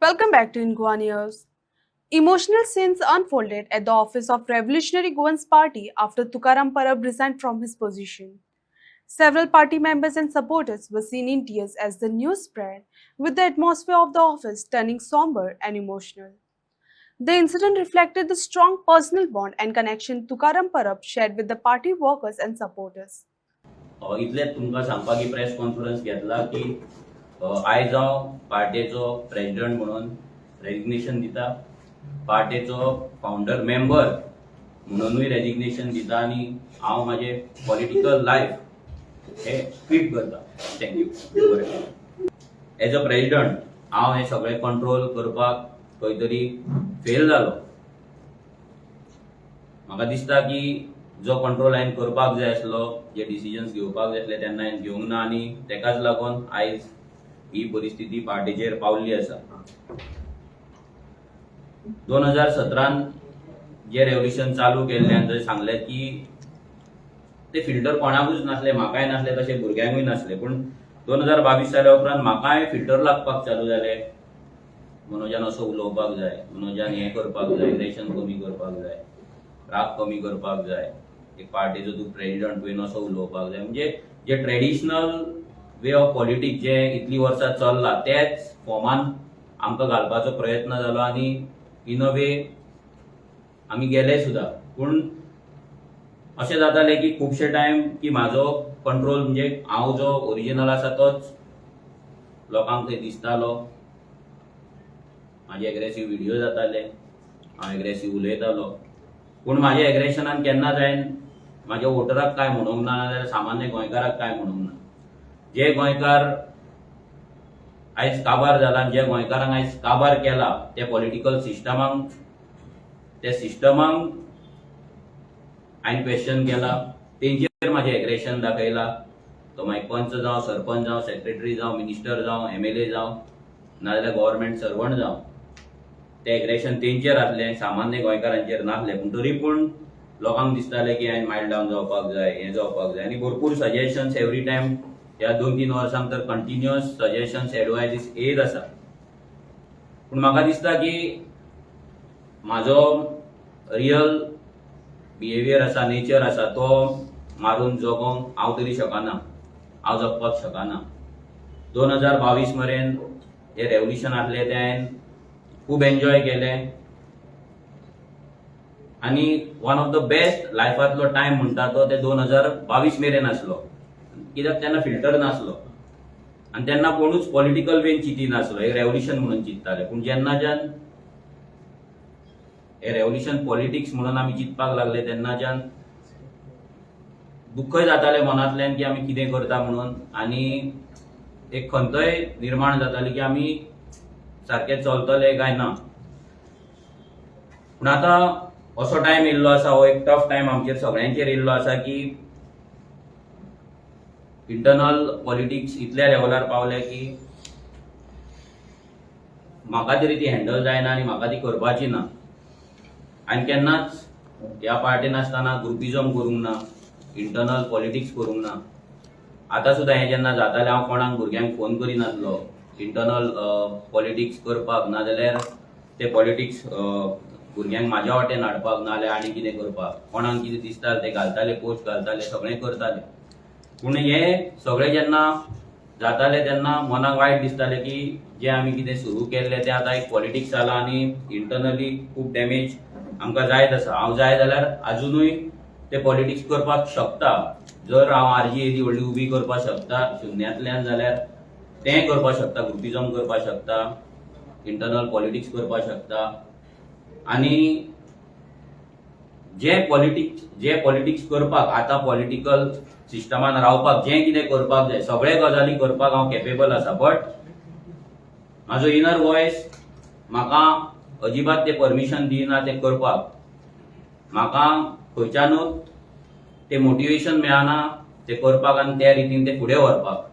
Welcome back to Inguan News. Emotional scenes unfolded at the office of Revolutionary Goans Party after Tukaram Parab resigned from his position. Several party members and supporters were seen in tears as the news spread, with the atmosphere of the office turning somber and emotional. The incident reflected the strong personal bond and connection Tukaram Parab shared with the party workers and supporters. इतलेच तुमकां सांगपाक की press conference घेतला की आयज हांव पार्टीचो president म्हणून resignation दिता. पार्टीचो फाउंडर मेंबर म्हणूनय रेजिग्नेशन दिता आणि हांव माझे पॉलिटिकल लायफ हे क्विट करता. थँक्यू. एज अ प्रेसिडेंट हांव हे सगळे कंट्रोल करपाक खंय तरी फेल जालो. म्हाका दिसता की जो कंट्रोल हांवें करपाक जाय आसलो, जे डिसिजन्स घेवपाक जाय आसले तेन्ना हांवें घेवंक ना आनी तेकाच लागून आयज ही परिस्थिती पार्टीचेर पावल्ली आसा. 2017 जे रेव्होल्युशन चालू केल्ल्यान जशें सांगलें की ते फिल्टर कोणाकूच नासले, म्हाकाय नासले, तशें भुरग्यांकूय नासले. पूण 2022 जाल्या उपरांत म्हाकाय फिल्टर लागपाक चालू जाले. मनोजान असो उलोवपाक जाय, मनोजान हें करपाक जाय, इलेक्शन कमी करपाक जाय, राग कमी करपाक जाय, एक पार्टीचो तूं प्रेसिडेंट तुवें असो उलोवपाक जाय. म्हणजे जे ट्रेडिशनल वे ऑफ पॉलिटिक्स जे इतली वर्सां चल्ला तेच फॉर्मान आमकां घालपाचो प्रयत्न जालो आनी इन अ वे आमी गेले सुद्दां. पूण अशें जातालें की खुबशे टायम की म्हाजो कंट्रोल म्हणजे हांव जो ओरिजिनल आसा तोच लोकांक थंय दिसतालो. म्हाजे एग्रेसीव व्हिडिओ जाताले, हांव एग्रेसीव उलयतालो. पूण म्हाज्या एग्रेशनान केन्नाच हांवें म्हाज्या वोटराक काय म्हणूंक ना, नाजाल्यार सामान्य गोंयकाराक काय म्हणूंक ना. जे गोंयकार आयज काबार जाला, जे गोंयकारांक आयज काबार केला ते पॉलिटिकल सिस्टमांक, त्या सिस्टमांक हांवें क्वेश्चन केला, तेंचेर म्हाजें एग्रेशन दाखयलां. तो मागीर पंच जावं, सरपंच जावं, सेक्रेटरी जावं, मिनिस्टर जावं, MLA जावं, नाजाल्यार गव्हर्नमेंट सर्वंट जावं, ते एग्रेशन तेंचेर आसलें, सामान्य गोंयकारांचेर नासलें. पूण तरी पूण लोकांक दिसतालें की हांवें मायल्ड डावन जावपाक जाय, हें जावपाक जाय. आनी भरपूर सजेशन्स एवरी टायम ह्या 2-3 वर्सांक तर कंटिन्युअस सजेशन्स, एडवायजीस येत आसा. पूण म्हाका दिसता की म्हाजो रियल बिहेवियर आसा, नेचर आसा, तो मारून जगोंक हांव तरी शकना, हांव जगपाक शकना. 2022 मेरेन हे रेव्होल्युशन आसलें तें हांवें खूब एन्जॉय केलें आनी वन ऑफ द बेस्ट लायफांतलो टायम म्हणटा तो ते 2022 मेरेन आसलो. कित्याक तेन्ना फिल्टर नासलो आनी तेन्ना कोणूच पॉलिटिकल वेन चिंती नासलो, एक रेव्होल्युशन म्हणून चिंतताले. पूण जेन्नाच्यान हे रेव्होल्युशन पॉलिटिक्स म्हणून आमी चिंतपाक लागले तेन्नाच्यान दुख्खय जातालें मनांतल्यान की आमी कितें करता म्हणून. आनी एक खंतय निर्माण जाताली की आमी सारके चलतले काय ना. पूण आतां असो टायम येयल्लो आसा, हो एक टफ टायम आमचेर सगळ्यांचेर येयल्लो आसा की इंटरनल पॉलिटिक्स इतल्या लेवलार पावले की म्हाका तरी ती हँडल जायना आनी म्हाका ती करपाची ना. हांवें केन्नाच ह्या पार्टीन आसतना ग्रुपिजम करूंक ना, इंटरनल पॉलिटिक्स करूंक ना. आतां सुद्दां हें जेन्ना जातालें हांव कोणाक भुरग्यांक फोन करिनासलो इंटरनल पॉलिटिक्स करपाक, नाजाल्यार ते पॉलिटिक्स भुरग्यांक म्हाज्या वाटेन हाडपाक, नाजाल्यार आनी कितें करपाक. कोणाक कितें दिसतालें ते घालताले, पोस्ट घालताले, सगळें करताले. पूण हें सगळें जेन्ना जातालें तेन्ना मनाक वायट दिसतालें की जें आमी कितें सुरू केल्लें तें आतां एक पॉलिटिक्स जालां आनी इंटरनली खूब डॅमेज आमकां जायत आसा. हांव जाय जाल्यार आजुनूय ते पॉलिटिक्स करपाक शकता. जर हांव RG येदी व्हडली उबी करपाक शकता शुन्यांतल्यान जाल्यार तें करपाक शकता, ग्रुपिजम करपाक शकता, इंटरनल पॉलिटिक्स करपाक शकता. आनी जे पॉलिटिक्स करपाक, आतां पॉलिटिकल सिस्टमान रावपाक जें कितें करपाक जाय सगळे गजाली करपाक हांव केपेबल आसा. बट म्हाजो इनर वॉयस म्हाका अजिबात ते परमिशन दिना ते करपाक. म्हाका खंयच्यानूच ते मोटिवेशन मेळना ते करपाक आनी त्या रितीन ते फुडें व्हरपाक.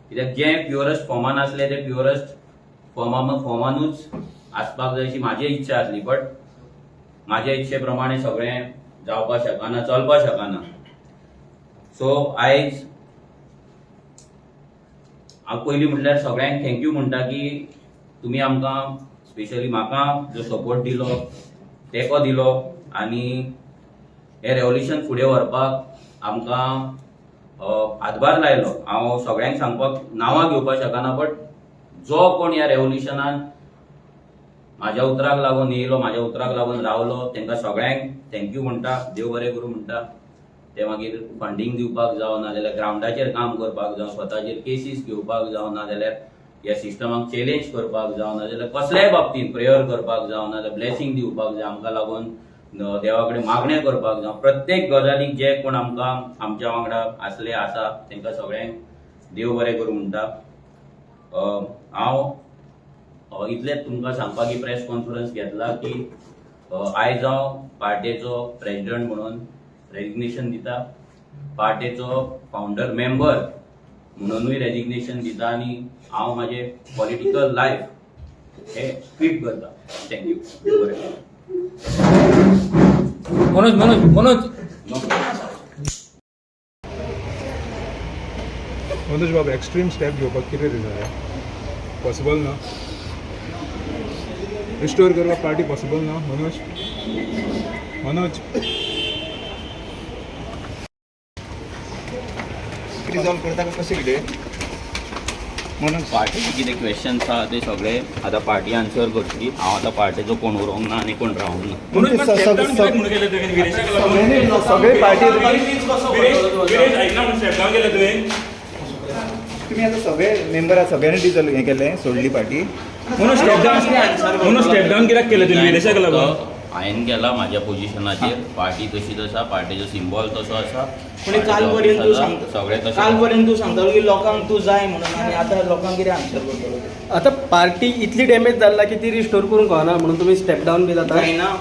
कित्याक जें प्युअरस्ट फॉर्मान आसलें ते प्युअरस्ट फॉर्मानूच आसपाक जाय अशी म्हाजी इच्छा आसली. बट म्हाज्या इच्छे प्रमाणे सगळें जावपाक शकना, चलपाक शकना. सो आयज हांव पयलीं म्हटल्यार सगळ्यांक थँक्यू म्हणटा की तुमी आमकां स्पेशली म्हाका जो सपोर्ट दिलो तेको दिलो आनी हे रेव्होल्युशन फुडें व्हरपाक आमकां हातभार लायलो. हांव सगळ्यांक सांगपाक नांवां घेवपाक शकना, बट जो कोण ह्या रेव्होल्युशनान म्हाज्या उतराक लागून येयलो, म्हाज्या उतराक लागून रावलो, तांकां सगळ्यांक थँक्यू म्हणटा, देव बरें करूं म्हणटा. ते मागीर फंडींग दिवपाक जावं, नाजाल्यार ग्रावंडाचेर काम करपाक जावं, स्वताचेर केसीस घेवपाक जावं, नाजाल्यार ह्या सिस्टमाक चॅलेंज करपाक जावं, नाजाल्यार कसल्याय बाबतींत प्रेयर करपाक जावं, नाजाल्यार ब्लेसिंग दिवपाक जाय आमकां लागून, देवा कडेन मागणें करपाक जावं, प्रत्येक गजालीक जे कोण आमकां आमच्या वांगडा आसले आसा तांकां सगळ्यांक देव बरें करूं म्हणटा. हांव इतलेंच तुमकां सांगपाक ही प्रेस कॉन्फरन्स घेतला की आयज हांव पार्टेचो प्रेसिडेंट म्हणून रेजिग्नेशन दिता, पार्टेचो फावंडर मेंबर म्हणूनूय रेजिग्नेशन दिता आनी हांव म्हाजें पॉलिटिकल लायफ हे क्विट करता. थँक्यू. देव बरें करूं. मनोज बाबा एक्स्ट्रीम स्टेप घेवपाक कितें रिजन पॉसिबल ना? रिस्टोर करपाक पार्टी पॉसिबल ना? मनोज रिजॉल्व करता कशें कितें म्हणून पार्टीचे कितें क्वेश्चन्स आहा ते सगळे आतां पार्टी आन्सर करतली. हांव आतां पार्टीचो कोण उरोवंक ना आनी कोण रावंक ना. सगळे पार्टी तुमी आतां सगळे मेंबर सगळ्यांनी डिजॉल्व हें केलें, सोडली पार्टी. म्हणून स्टेप डावन कित्याक केलें तुमी विदेशाक लागून? हांवें केला म्हाज्या पोजिशनाचेर. पार्टी तशीच आसा, पार्टीचो सिम्बॉल तसो आसा. पूण काल पर्यंत तूं सांगता, सगळे तशें काल पर्यंत तूं सांगतालो की लोकांक तूं जाय म्हणून, आनी आतां लोकांक कितें आन्सर करतलो? आता पार्टी इतली डॅमेज जाल्ला की ती रिस्टोर करूंक कळना म्हणून तुम्ही स्टेप डावन बी जाता. जायना.